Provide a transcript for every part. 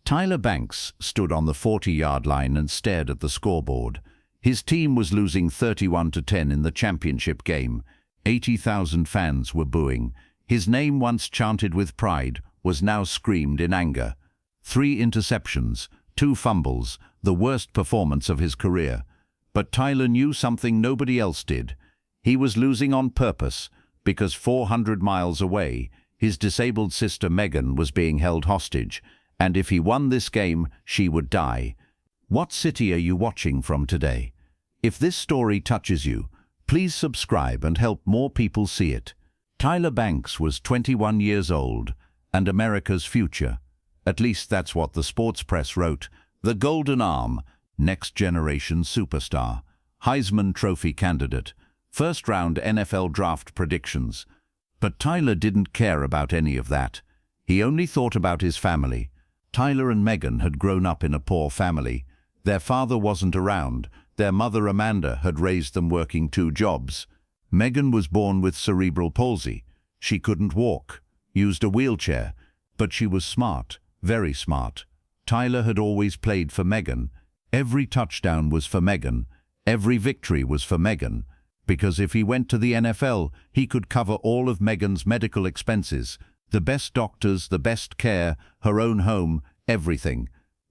Tyler Banks stood on the 40-yard line and stared at the scoreboard. His team was losing 31-10 in the championship game. 80,000 fans were booing. His name, once chanted with pride, was now screamed in anger. 3 interceptions, 2 fumbles, the worst performance of his career. But Tyler knew something nobody else did. He was losing on purpose, because 400 miles away, his disabled sister Megan was being held hostage, and if he won this game, she would die. What city are you watching from today? If this story touches you, please subscribe and help more people see it. Tyler Banks was 21 years old and America's future. At least that's what the sports press wrote. The Golden Arm, next generation superstar, Heisman Trophy candidate, first-round NFL draft predictions. But Tyler didn't care about any of that. He only thought about his family. Tyler and Megan had grown up in a poor family. Their father wasn't around. Their mother Amanda had raised them working 2 jobs. Megan was born with cerebral palsy. She couldn't walk, used a wheelchair, but she was smart, very smart. Tyler had always played for Megan. Every touchdown was for Megan. Every victory was for Megan. Because if he went to the NFL, he could cover all of Megan's medical expenses, the best doctors, the best care, her own home, everything.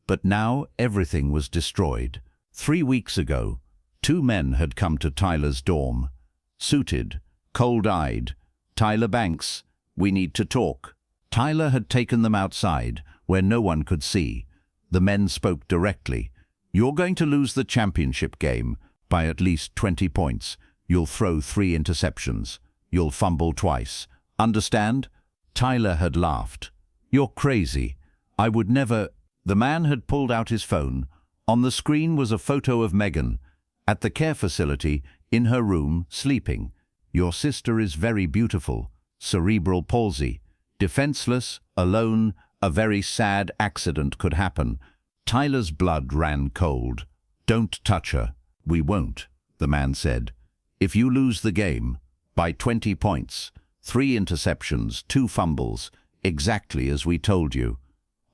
But now everything was destroyed. 3 weeks ago, 2 men had come to Tyler's dorm. Suited, cold-eyed. "Tyler Banks, we need to talk." Tyler had taken them outside, where no one could see. The men spoke directly. "You're going to lose the championship game by at least 20 points. You'll throw 3 interceptions. You'll fumble twice. Understand?" Tyler had laughed. "You're crazy. I would never—" The man had pulled out his phone. On the screen was a photo of Megan, at the care facility, in her room, sleeping. "Your sister is very beautiful. Cerebral palsy. Defenseless, alone, a very sad accident could happen." Tyler's blood ran cold. "Don't touch her." "We won't," the man said. "If you lose the game, by 20 points, 3 interceptions, 2 fumbles, exactly as we told you.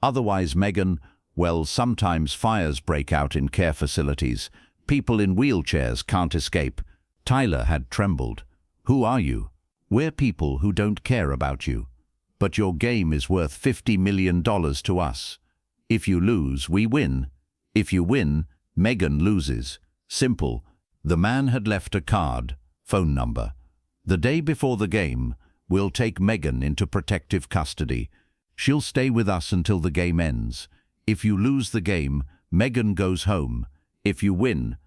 Otherwise, Megan, well, sometimes fires break out in care facilities. People in wheelchairs can't escape." Tyler had trembled. "Who are you? We're people who don't care about you. But your game is worth $50 million to us. If you lose, we win. If you win, Megan loses. Simple." The man had left a card, phone number. "The day before the game, we'll take Megan into protective custody. She'll stay with us until the game ends. If you lose the game, Megan goes home. If you win—"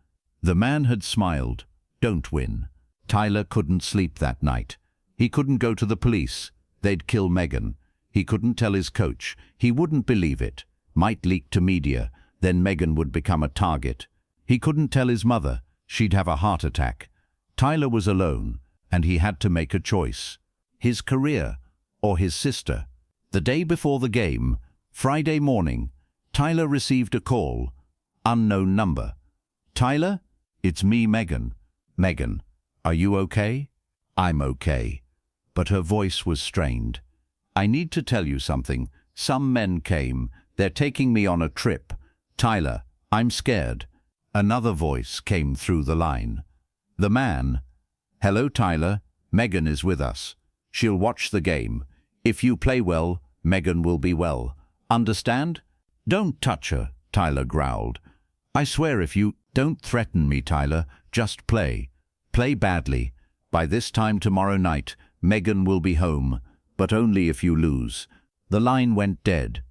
The man had smiled. "Don't win." Tyler couldn't sleep that night. He couldn't go to the police. They'd kill Megan. He couldn't tell his coach. He wouldn't believe it. Might leak to media. Then Megan would become a target. He couldn't tell his mother. She'd have a heart attack. Tyler was alone, and he had to make a choice. His career or his sister. The day before the game, Friday morning, Tyler received a call. Unknown number. "Tyler? It's me, Megan." "Megan, are you okay?" "I'm okay." But her voice was strained. "I need to tell you something. Some men came. They're taking me on a trip. Tyler, I'm scared." Another voice came through the line. The man. "Hello, Tyler. Megan is with us. She'll watch the game. If you play well, Megan will be well. Understand?" "Don't touch her," Tyler growled. "I swear if you—" "Don't threaten me, Tyler. Just play. Play badly. By this time tomorrow night, Megan will be home, but only if you lose." The line went dead.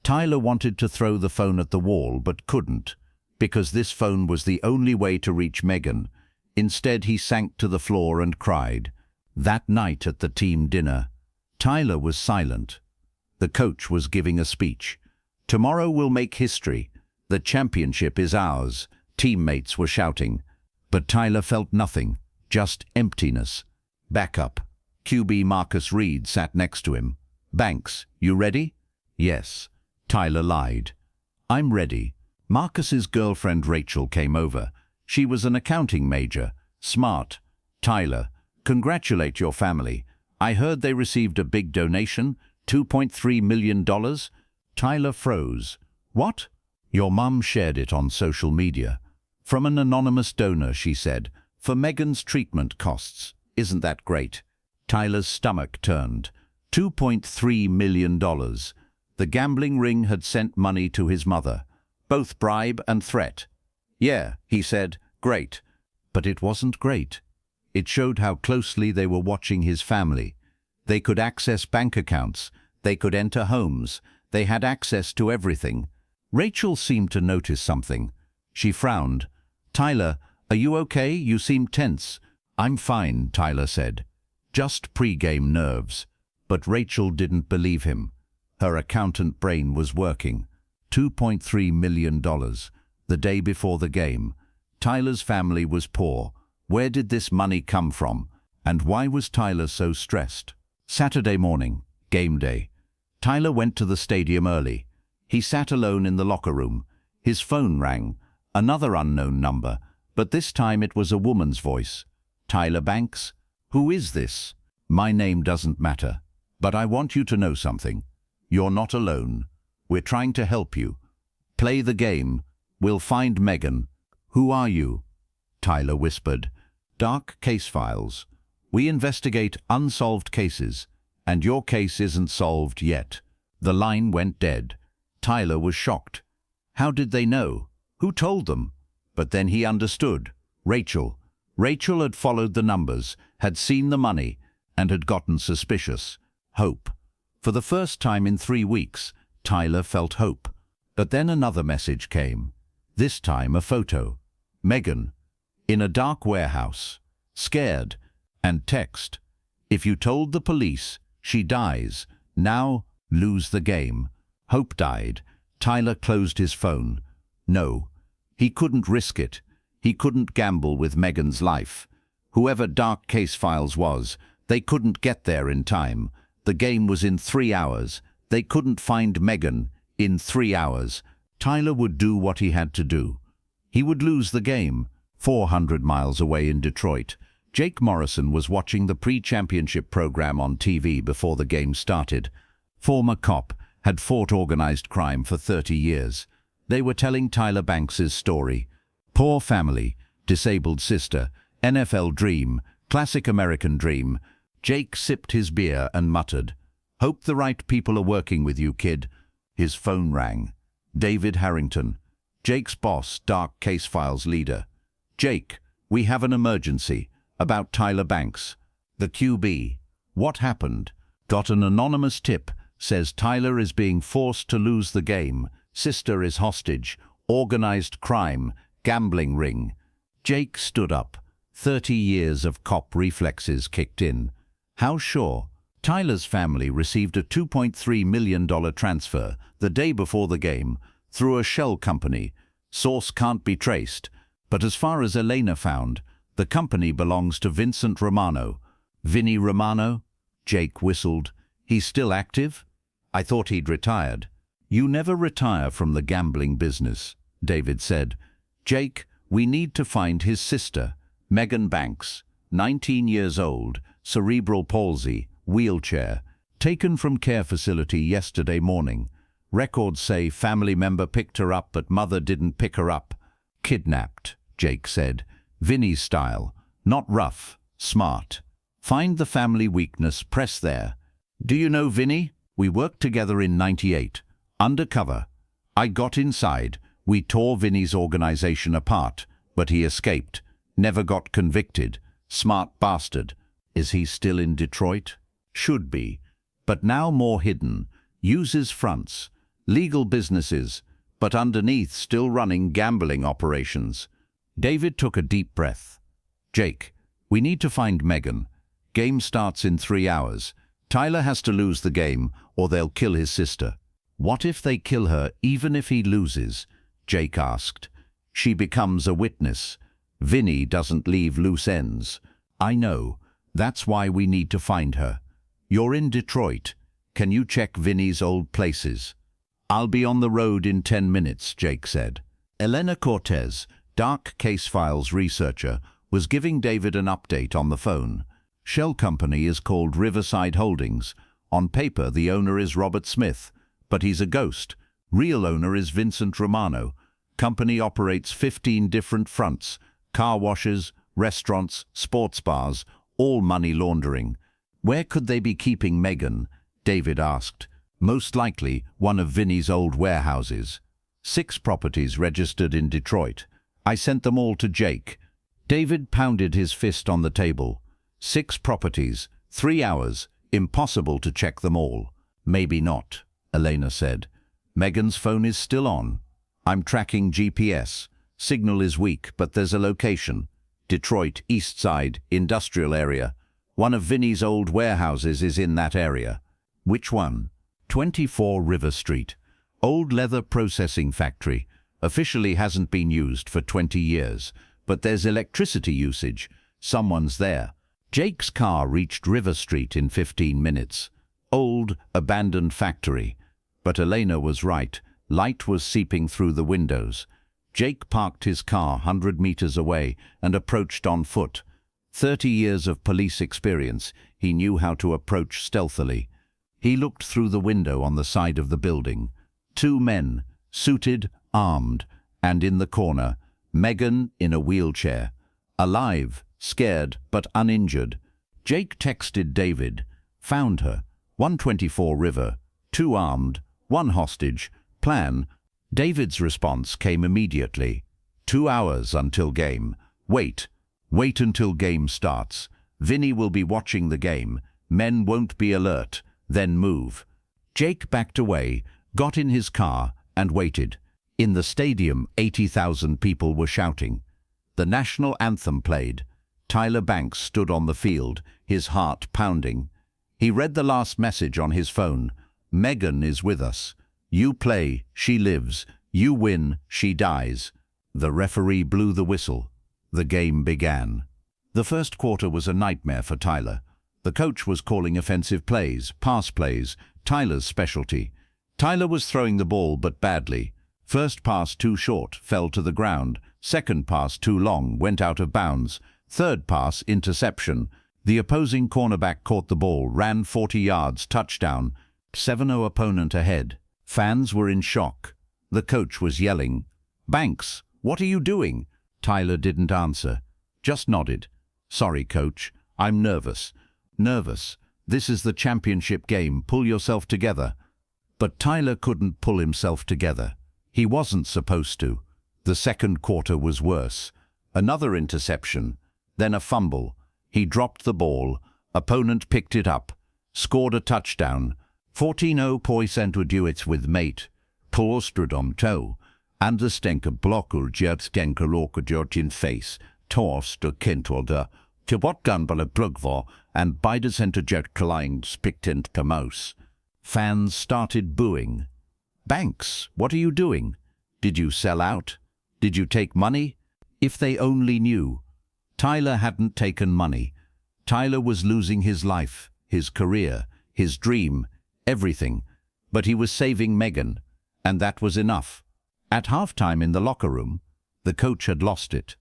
Tyler wanted to throw the phone at the wall, but couldn't, because this phone was the only way to reach Megan. Instead, he sank to the floor and cried. That night at the team dinner, Tyler was silent. The coach was giving a speech. "Tomorrow we'll make history. The championship is ours," teammates were shouting. But Tyler felt nothing, just emptiness. Backup. QB Marcus Reed sat next to him. "Banks, you ready?" "Yes." Tyler lied. "I'm ready." Marcus's girlfriend Rachel came over. She was an accounting major. Smart. "Tyler, congratulate your family. I heard they received a big donation, $2.3 million. Tyler froze. What? Your mum shared it on social media. From an anonymous donor, she said, for Megan's treatment costs. Isn't that great? Tyler's stomach turned. $2.3 million. The gambling ring had sent money to his mother. Both bribe and threat. Yeah, he said, great. But it wasn't great. It showed how closely they were watching his family. They could access bank accounts. They could enter homes. They had access to everything. Rachel seemed to notice something. She frowned. Tyler, are you okay? You seem tense. I'm fine, Tyler said. Just pre-game nerves. But Rachel didn't believe him. Her accountant brain was working. $2.3 million. The day before the game. Tyler's family was poor. Where did this money come from? And why was Tyler so stressed? Saturday morning, game day. Tyler went to the stadium early. He sat alone in the locker room. His phone rang. Another unknown number, but this time it was a woman's voice. Tyler Banks? Who is this? My name doesn't matter, but I want you to know something. You're not alone. We're trying to help you. Play the game. We'll find Megan. Who are you? Tyler whispered. Dark case files. We investigate unsolved cases, and your case isn't solved yet. The line went dead. Tyler was shocked. How did they know? Who told them? But then he understood. Rachel. Rachel had followed the numbers, had seen the money, and had gotten suspicious. Hope. For the first time in 3 weeks, Tyler felt hope. But then another message came. This time a photo. Megan. In a dark warehouse. Scared. And text. If you told the police, she dies. Now, lose the game. Hope died. Tyler closed his phone. No. He couldn't risk it. He couldn't gamble with Megan's life. Whoever Dark Case Files was, they couldn't get there in time. The game was in 3 hours. They couldn't find Megan in 3 hours. Tyler would do what he had to do. He would lose the game. 400 miles away in Detroit, Jake Morrison was watching the pre-championship program on TV before the game started. Former cop, had fought organized crime for 30 years. They were telling Tyler Banks's story. Poor family, disabled sister, NFL dream, classic American dream. Jake sipped his beer and muttered, "Hope the right people are working with you, kid." His phone rang. David Harrington, Jake's boss, Dark Case Files leader. "Jake, we have an emergency. About Tyler Banks." The QB. "What happened?" "Got an anonymous tip. Says Tyler is being forced to lose the game. Sister is hostage. Organized crime. Gambling ring." Jake stood up. 30 years of cop reflexes kicked in. How sure? Tyler's family received a $2.3 million transfer the day before the game through a shell company. Source can't be traced. But as far as Elena found, the company belongs to Vincent Romano. Vinny Romano? Jake whistled. "He's still active? I thought he'd retired." "You never retire from the gambling business," David said. "Jake, we need to find his sister, Megan Banks, 19 years old, cerebral palsy, wheelchair, taken from care facility yesterday morning. Records say family member picked her up but mother didn't pick her up. Kidnapped," Jake said. "Vinny's style. Not rough, smart. Find the family weakness, press there. Do you know Vinny? We worked together in '98. Undercover. I got inside. We tore Vinny's organization apart, but he escaped. Never got convicted. Smart bastard. Is he still in Detroit? Should be. But now more hidden. Uses fronts. Legal businesses. But underneath still running gambling operations." David took a deep breath. "Jake, we need to find Megan. Game starts in 3 hours. Tyler has to lose the game or they'll kill his sister." "What if they kill her even if he loses?" Jake asked. "She becomes a witness. Vinny doesn't leave loose ends." "I know. That's why we need to find her. You're in Detroit. Can you check Vinny's old places?" "I'll be on the road in 10 minutes, Jake said. Elena Cortez, Dark Case Files researcher, was giving David an update on the phone. Shell company is called Riverside Holdings. On paper, the owner is Robert Smith, but he's a ghost. Real owner is Vincent Romano. Company operates 15 different fronts, car washes, restaurants, sports bars, all money laundering. Where could they be keeping Megan? David asked. Most likely one of Vinny's old warehouses. 6 properties registered in Detroit. I sent them all to Jake. David pounded his fist on the table. 6 properties, 3 hours, impossible to check them all. Maybe not, Elena said. Megan's phone is still on. I'm tracking GPS. Signal is weak, but there's a location. Detroit, East Side, industrial area. One of Vinny's old warehouses is in that area. Which one? 24 River Street. Old leather processing factory. Officially hasn't been used for 20 years, but there's electricity usage. Someone's there. Jake's car reached River Street in 15 minutes. Old, abandoned factory. But Elena was right. Light was seeping through the windows. Jake parked his car 100 meters away and approached on foot. 30 years of police experience, he knew how to approach stealthily. He looked through the window on the side of the building. 2 men, suited, armed, and in the corner, Megan in a wheelchair. Alive, scared, but uninjured. Jake texted David. Found her. 124 River. 2 armed, 1 hostage. Plan. David's response came immediately. 2 hours until game. Wait. Wait until game starts. Vinny will be watching the game. Men won't be alert. Then move. Jake backed away, got in his car, and waited. In the stadium, 80,000 people were shouting. The national anthem played. Tyler Banks stood on the field, his heart pounding. He read the last message on his phone. Megan is with us. You play, she lives. You win, she dies. The referee blew the whistle. The game began. The first quarter was a nightmare for Tyler. The coach was calling offensive plays, pass plays, Tyler's specialty. Tyler was throwing the ball, but badly. First pass too short, fell to the ground. Second pass too long, went out of bounds. Third pass, interception. The opposing cornerback caught the ball, ran 40 yards, touchdown. 7-0 opponent ahead. Fans were in shock. The coach was yelling, "Banks, what are you doing?" Tyler didn't answer, just nodded. "Sorry, coach, I'm nervous." Nervous. This is the championship game. Pull yourself together. But Tyler couldn't pull himself together. He wasn't supposed to. The second quarter was worse. Another interception. Then a fumble. He dropped the ball. Opponent picked it up. Scored a touchdown. 14-0 poisentu duets with mate. Påstådom toe. Understänker blocker stänker låker in face. Torster kentolder. Till what gun but a plugvar and by the center jet kalling spictent kamos. Fans started booing. "Banks, what are you doing? Did you sell out? Did you take money?" If they only knew. Tyler hadn't taken money. Tyler was losing his life, his career, his dream, everything. But he was saving Megan, and that was enough. At halftime in the locker room, the coach had lost it.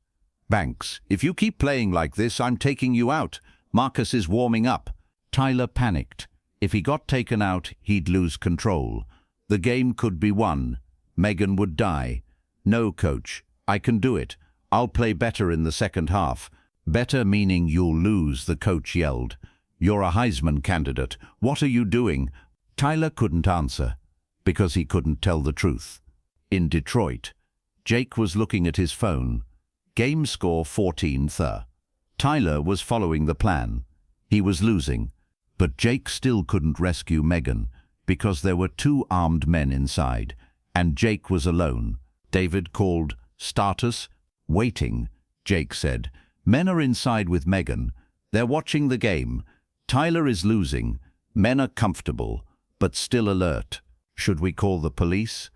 "Banks, if you keep playing like this, I'm taking you out. Marcus is warming up." Tyler panicked. If he got taken out, he'd lose control. The game could be won. Megan would die. "No, coach, I can do it. I'll play better in the second half." "Better meaning you'll lose," the coach yelled. "You're a Heisman candidate. What are you doing?" Tyler couldn't answer, because he couldn't tell the truth. In Detroit, Jake was looking at his phone. Game score 14-3. Tyler was following the plan. He was losing, but Jake still couldn't rescue Megan because there were 2 armed men inside, and Jake was alone. David called, "Status?" "Waiting," Jake said. "Men are inside with Megan. They're watching the game. Tyler is losing. Men are comfortable, but still alert. Should we call the police?"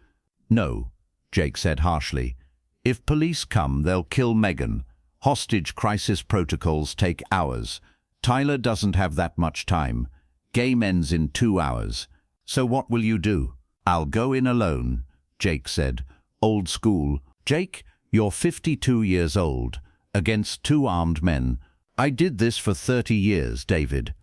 "No," Jake said harshly. "If police come, they'll kill Megan. Hostage crisis protocols take hours. Tyler doesn't have that much time. Game ends in 2 hours. So what will you do?" "I'll go in alone," Jake said. "Old school." "Jake, you're 52 years old, against 2 armed men. I did this for 30 years, David.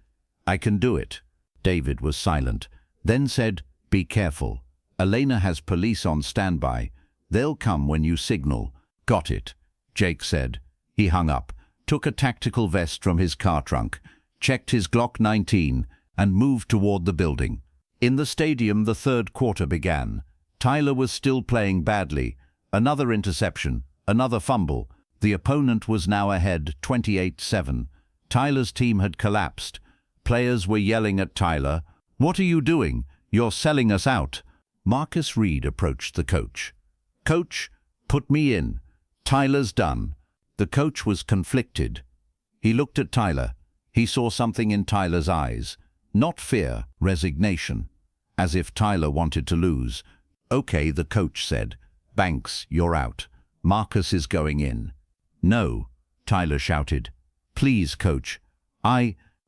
I can do it." David was silent, then said, "Be careful." Elena has police on standby. They'll come when you signal. Got it, Jake said. He hung up, took a tactical vest from his car trunk, checked his Glock 19, and moved toward the building. In the stadium, the third quarter began. Tyler was still playing badly. Another interception, another fumble. The opponent was now ahead 28-7. Tyler's team had collapsed. Players were yelling at Tyler, "What are you doing? You're selling us out." Marcus Reed approached the coach. "Coach, put me in. Tyler's done." The coach was conflicted. He looked at Tyler. He saw something in Tyler's eyes. Not fear, resignation. As if Tyler wanted to lose. "Okay," the coach said. "Banks, you're out. Marcus is going in." "No," Tyler shouted. "Please, coach.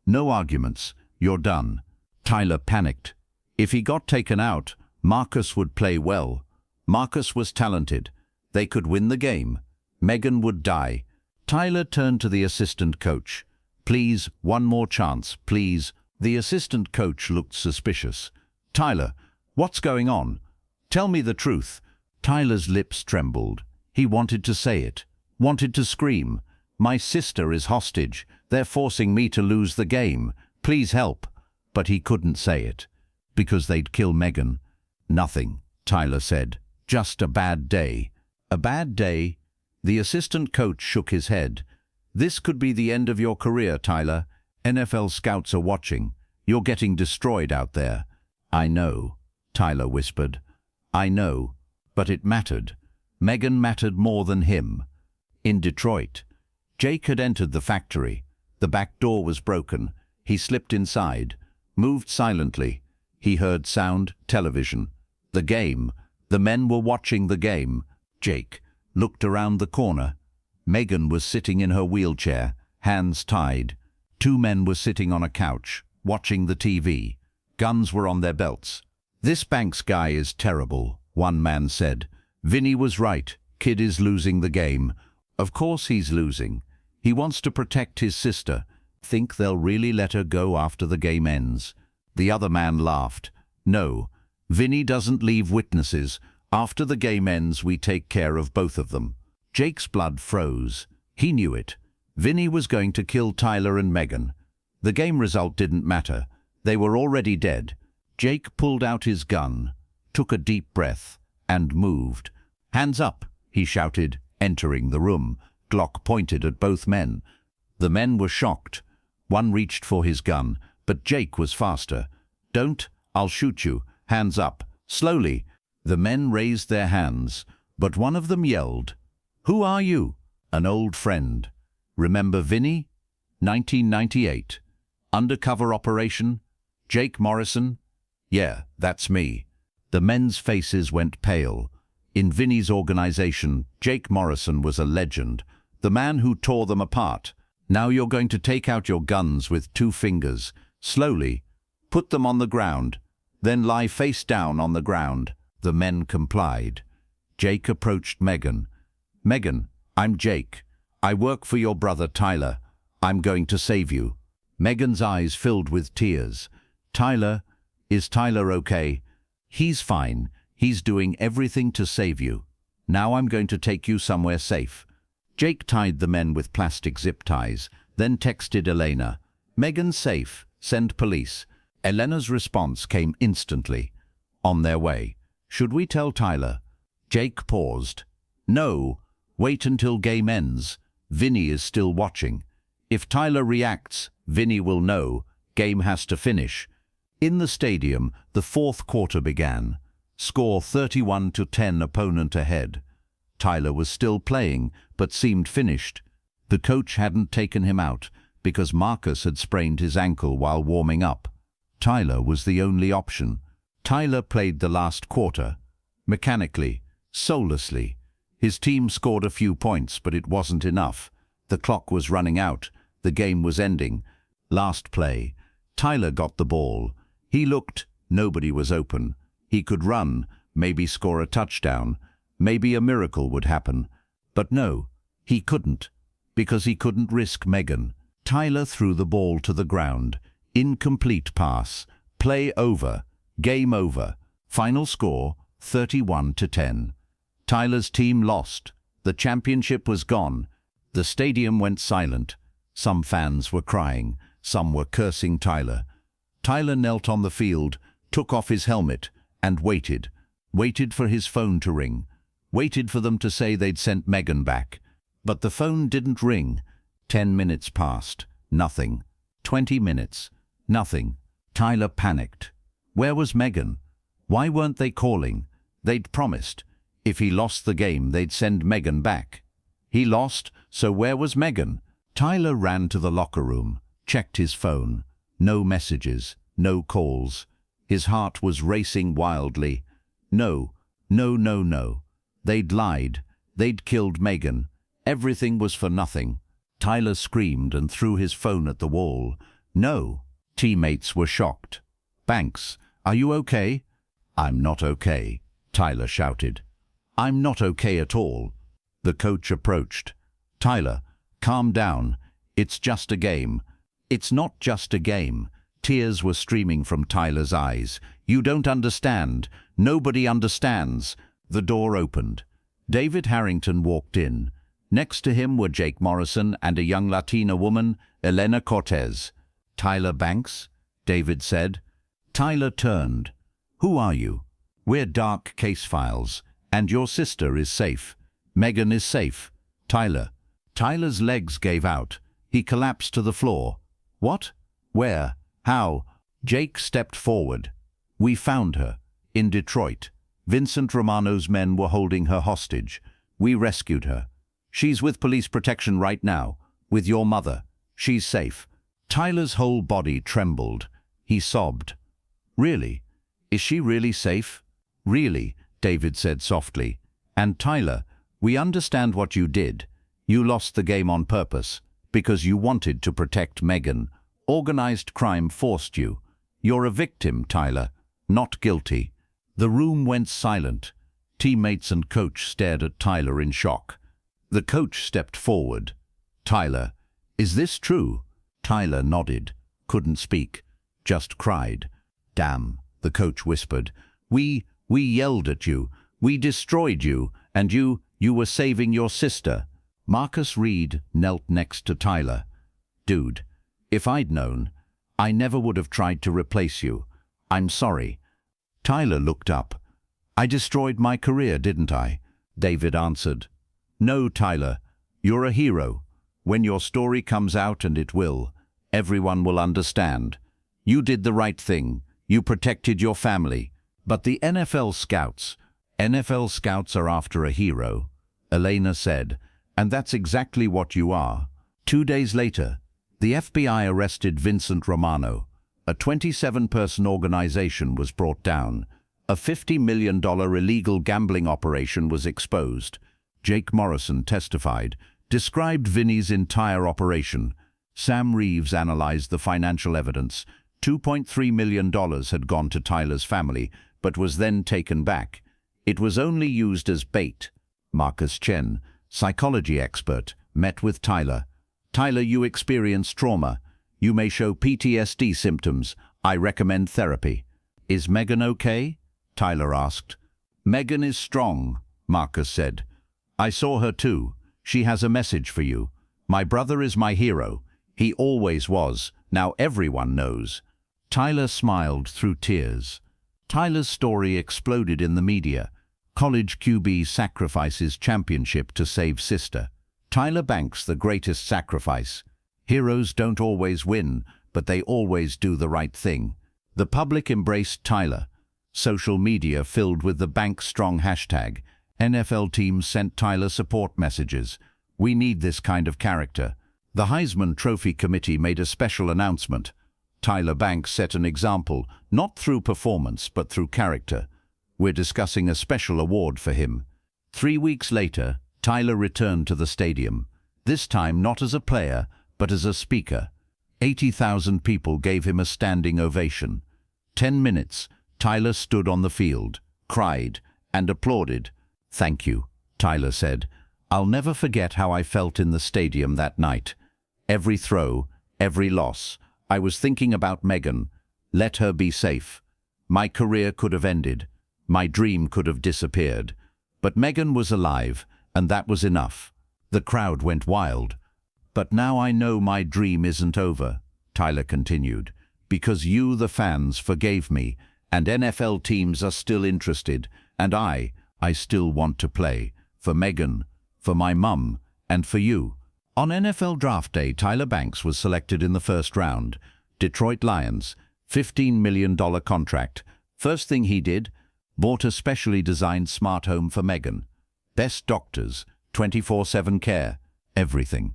No arguments. You're done." Tyler panicked. If he got taken out, Marcus would play well. Marcus was talented. They could win the game. Megan would die. Tyler turned to the assistant coach. "Please, one more chance, please." The assistant coach looked suspicious. "Tyler, what's going on? Tell me the truth." Tyler's lips trembled. He wanted to say it, wanted to scream. "My sister is hostage. They're forcing me to lose the game. Please help." But he couldn't say it, because they'd kill Megan. "Nothing," Tyler said. "Just a bad day." "A bad day?" The assistant coach shook his head. "This could be the end of your career, Tyler. NFL scouts are watching. You're getting destroyed out there." "I know," Tyler whispered. "I know, but it mattered. Megan mattered more than him." In Detroit, Jake had entered the factory. The back door was broken. He slipped inside, moved silently. He heard sound, television. The game. The men were watching the game. Jake looked around the corner. Megan was sitting in her wheelchair, hands tied. Two men were sitting on a couch, watching the TV. Guns were on their belts. "This Banks guy is terrible," one man said. "Vinny was right. Kid is losing the game." "Of course he's losing. He wants to protect his sister. Think they'll really let her go after the game ends?" The other man laughed. "No, Vinny doesn't leave witnesses. After the game ends, we take care of both of them." Jake's blood froze. He knew it. Vinny was going to kill Tyler and Megan. The game result didn't matter. They were already dead. Jake pulled out his gun, took a deep breath, and moved. "Hands up," he shouted, entering the room. Glock pointed at both men. The men were shocked. One reached for his gun, but Jake was faster. "Don't, I'll shoot you. Hands up. Slowly." The men raised their hands, but one of them yelled, "Who are you?" "An old friend. Remember Vinny? 1998. Undercover operation? Jake Morrison?" "Yeah, that's me." The men's faces went pale. In Vinny's organization, Jake Morrison was a legend, the man who tore them apart. "Now you're going to take out your guns with 2 fingers. Slowly. Put them on the ground. Then lie face down on the ground." The men complied. Jake approached Megan. "Megan, I'm Jake. I work for your brother Tyler. I'm going to save you." Megan's eyes filled with tears. Is Tyler okay?" "He's fine. He's doing everything to save you. Now I'm going to take you somewhere safe." Jake tied the men with plastic zip ties, then texted Elena. "Megan's safe. Send police." Elena's response came instantly. "On their way. Should we tell Tyler?" Jake paused. "No. Wait until game ends. Vinny is still watching. If Tyler reacts, Vinny will know. Game has to finish." In the stadium, the fourth quarter began. Score 31-10, opponent ahead. Tyler was still playing, but seemed finished. The coach hadn't taken him out, because Marcus had sprained his ankle while warming up. Tyler was the only option. Tyler played the last quarter. Mechanically, soullessly. His team scored a few points, but it wasn't enough. The clock was running out. The game was ending. Last play. Tyler got the ball. He looked. Nobody was open. He could run, maybe score a touchdown. Maybe a miracle would happen. But no, he couldn't, because he couldn't risk Megan. Tyler threw the ball to the ground. Incomplete pass. Play over. Game over. Final score, 31-10. Tyler's team lost. The championship was gone. The stadium went silent. Some fans were crying. Some were cursing Tyler. Tyler knelt on the field, took off his helmet, and waited. Waited for his phone to ring. Waited for them to say they'd sent Megan back. But the phone didn't ring. 10 minutes passed. Nothing. 20 minutes. Nothing. Tyler panicked. Where was Megan? Why weren't they calling? They'd promised. If he lost the game, they'd send Megan back. He lost, so where was Megan? Tyler ran to the locker room, checked his phone. No messages, no calls. His heart was racing wildly. No, no, no, no. They'd lied. They'd killed Megan. Everything was for nothing. Tyler screamed and threw his phone at the wall. No. Teammates were shocked. "Banks, are you okay?" "I'm not okay," Tyler shouted. "I'm not okay at all." The coach approached. "Tyler, calm down. It's just a game." "It's not just a game." Tears were streaming from Tyler's eyes. "You don't understand. Nobody understands." The door opened. David Harrington walked in. Next to him were Jake Morrison and a young Latina woman, Elena Cortez. "Tyler Banks?" David said. Tyler turned. "Who are you?" "We're dark case files, and your sister is safe. Megan is safe." "Tyler." Tyler's legs gave out. He collapsed to the floor. "What? Where? How?" Jake stepped forward. "We found her. In Detroit. Vincent Romano's men were holding her hostage. We rescued her. She's with police protection right now, with your mother. She's safe." Tyler's whole body trembled. He sobbed. "Really? Is she really safe?" "Really," David said softly. "And Tyler, we understand what you did. You lost the game on purpose, because you wanted to protect Megan. Organized crime forced you. You're a victim, Tyler, not guilty." The room went silent. Teammates and coach stared at Tyler in shock. The coach stepped forward. "Tyler, is this true?" Tyler nodded, couldn't speak, just cried. "Damn," the coach whispered. We yelled at you. We destroyed you, and you were saving your sister." Marcus Reed knelt next to Tyler. "Dude, if I'd known, I never would have tried to replace you. I'm sorry." Tyler looked up. "I destroyed my career, didn't I?" David answered. "No, Tyler, you're a hero. When your story comes out, and it will, everyone will understand. You did the right thing. You protected your family. But the NFL scouts are after a hero," Elena said, "and that's exactly what you are." 2 days later, the FBI arrested Vincent Romano. A 27-person organization was brought down. A $50 million illegal gambling operation was exposed. Jake Morrison testified, described Vinny's entire operation. Sam Reeves analyzed the financial evidence. $2.3 million had gone to Tyler's family, but was then taken back. It was only used as bait. Marcus Chen, psychology expert, met with Tyler. "Tyler, you experienced trauma. You may show PTSD symptoms. I recommend therapy." "Is Megan okay?" Tyler asked. "Megan is strong," Marcus said. "I saw her too. She has a message for you. My brother is my hero. He always was. Now everyone knows." Tyler smiled through tears. Tyler's story exploded in the media. College QB sacrifices championship to save sister. Tyler Banks, the greatest sacrifice. Heroes don't always win, but they always do the right thing. The public embraced Tyler. Social media filled with the Banks Strong hashtag. NFL teams sent Tyler support messages. "We need this kind of character." The Heisman Trophy committee made a special announcement. Tyler Banks set an example, not through performance, but through character. We're discussing a special award for him. 3 weeks later, Tyler returned to the stadium. This time not as a player, but as a speaker. 80,000 people gave him a standing ovation. 10 minutes, Tyler stood on the field, cried, and applauded. "Thank you," Tyler said. "I'll never forget how I felt in the stadium that night. Every throw, every loss, I was thinking about Megan. Let her be safe. My career could have ended. My dream could have disappeared. But Megan was alive, and that was enough. The crowd went wild. But now I know my dream isn't over, Tyler continued, because you, the fans, forgave me, and NFL teams are still interested, and I still want to play. For Megan, for my mum, and for you. On NFL Draft Day, Tyler Banks was selected in the first round. Detroit Lions, $15 million contract. First thing he did, bought a specially designed smart home for Megan. Best doctors, 24/7 care, everything.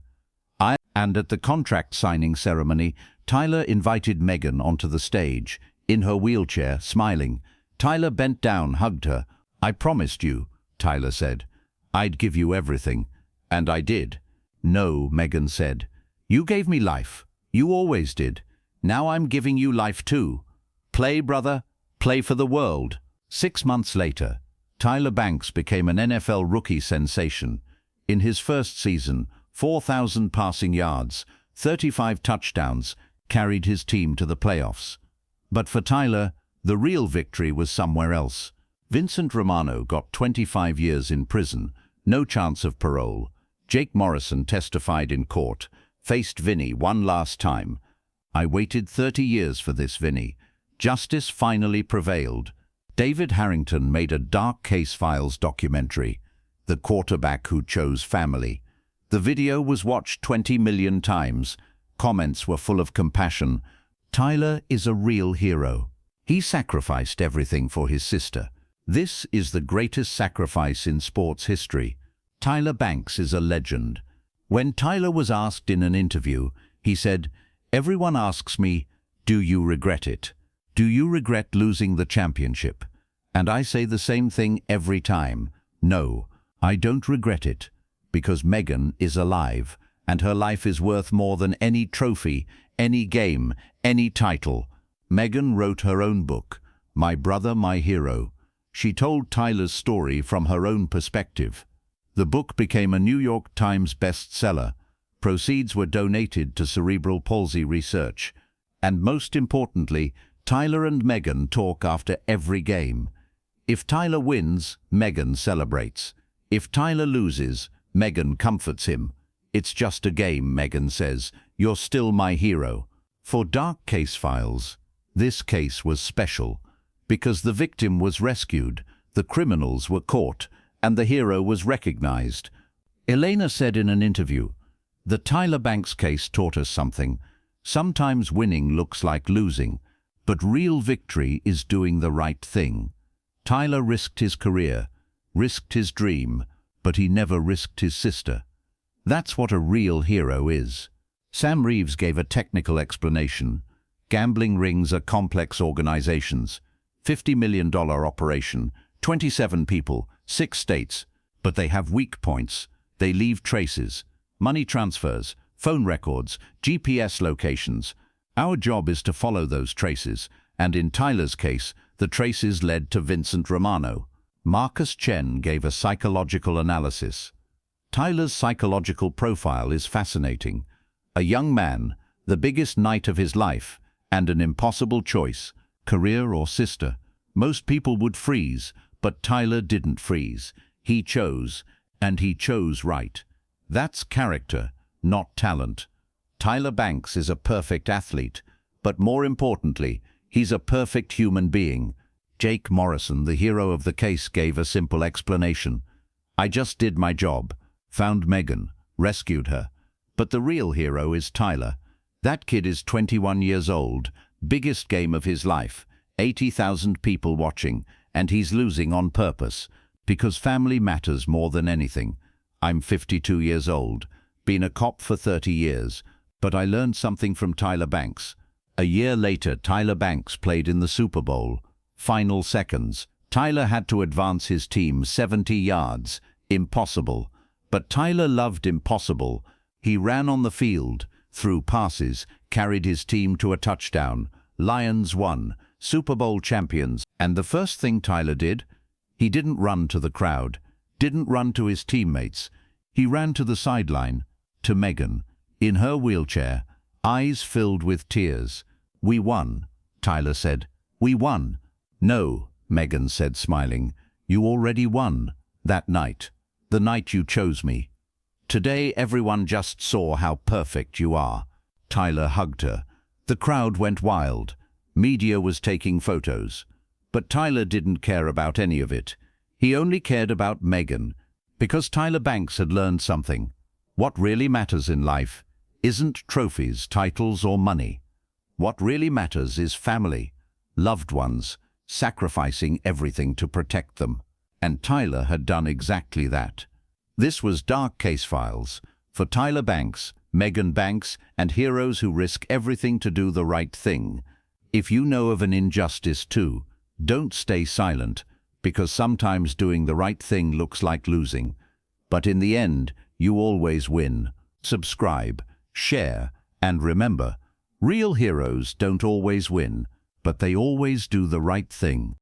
And at the contract signing ceremony, Tyler invited Megan onto the stage, in her wheelchair, smiling. Tyler bent down, hugged her. I promised you, Tyler said, I'd give you everything. And I did. No, Megan said. You gave me life. You always did. Now I'm giving you life too. Play, brother. Play for the world. 6 months later, Tyler Banks became an NFL rookie sensation. In his first season, 4,000 passing yards, 35 touchdowns, carried his team to the playoffs. But for Tyler, the real victory was somewhere else. Vincent Romano got 25 years in prison, no chance of parole. Jake Morrison testified in court, faced Vinny one last time. I waited 30 years for this, Vinny. Justice finally prevailed. David Harrington made a Dark Case Files documentary, The Quarterback Who Chose Family. The video was watched 20 million times. Comments were full of compassion. Tyler is a real hero. He sacrificed everything for his sister. This is the greatest sacrifice in sports history. Tyler Banks is a legend. When Tyler was asked in an interview, he said, "Everyone asks me, do you regret it? Do you regret losing the championship? And I say the same thing every time. No, I don't regret it. Because Megan is alive, and her life is worth more than any trophy, any game, any title." Megan wrote her own book, My Brother, My Hero. She told Tyler's story from her own perspective. The book became a New York Times bestseller. Proceeds were donated to cerebral palsy research. And most importantly, Tyler and Megan talk after every game. If Tyler wins, Megan celebrates. If Tyler loses, Megan comforts him. It's just a game, Megan says. You're still my hero. For Dark Case Files, this case was special because the victim was rescued, the criminals were caught, and the hero was recognized. Elena said in an interview, "The Tyler Banks case taught us something. Sometimes winning looks like losing, but real victory is doing the right thing." Tyler risked his career, risked his dream, but he never risked his sister. That's what a real hero is. Sam Reeves gave a technical explanation. Gambling rings are complex organizations. $50 million operation, 27 people, 6 states, but they have weak points. They leave traces, money transfers, phone records, GPS locations. Our job is to follow those traces, and in Tyler's case, the traces led to Vincent Romano. Marcus Chen gave a psychological analysis. Tyler's psychological profile is fascinating. A young man, the biggest night of his life, and an impossible choice, career or sister. Most people would freeze, but Tyler didn't freeze. He chose, and he chose right. That's character, not talent. Tyler Banks is a perfect athlete, but more importantly, he's a perfect human being. Jake Morrison, the hero of the case, gave a simple explanation. I just did my job, found Megan, rescued her. But the real hero is Tyler. That kid is 21 years old, biggest game of his life, 80,000 people watching, and he's losing on purpose, because family matters more than anything. I'm 52 years old, been a cop for 30 years, but I learned something from Tyler Banks. A year later, Tyler Banks played in the Super Bowl. Final seconds. Tyler had to advance his team 70 yards. Impossible. But Tyler loved impossible. He ran on the field, threw passes, carried his team to a touchdown. Lions won, Super Bowl champions. And the first thing Tyler did, he didn't run to the crowd, didn't run to his teammates. He ran to the sideline, to Megan, in her wheelchair, eyes filled with tears. We won, Tyler said. We won. No, Megan said, smiling. "You already won. That night. The night you chose me. Today everyone just saw how perfect you are." Tyler hugged her. The crowd went wild. Media was taking photos. But Tyler didn't care about any of it. He only cared about Megan, because Tyler Banks had learned something. What really matters in life isn't trophies, titles, or money. What really matters is family, loved ones, sacrificing everything to protect them. And Tyler had done exactly that. This was Dark Case Files, for Tyler Banks, Megan Banks, and heroes who risk everything to do the right thing. If you know of an injustice too, don't stay silent, because sometimes doing the right thing looks like losing. But in the end, you always win. Subscribe, share, and remember, real heroes don't always win, but they always do the right thing.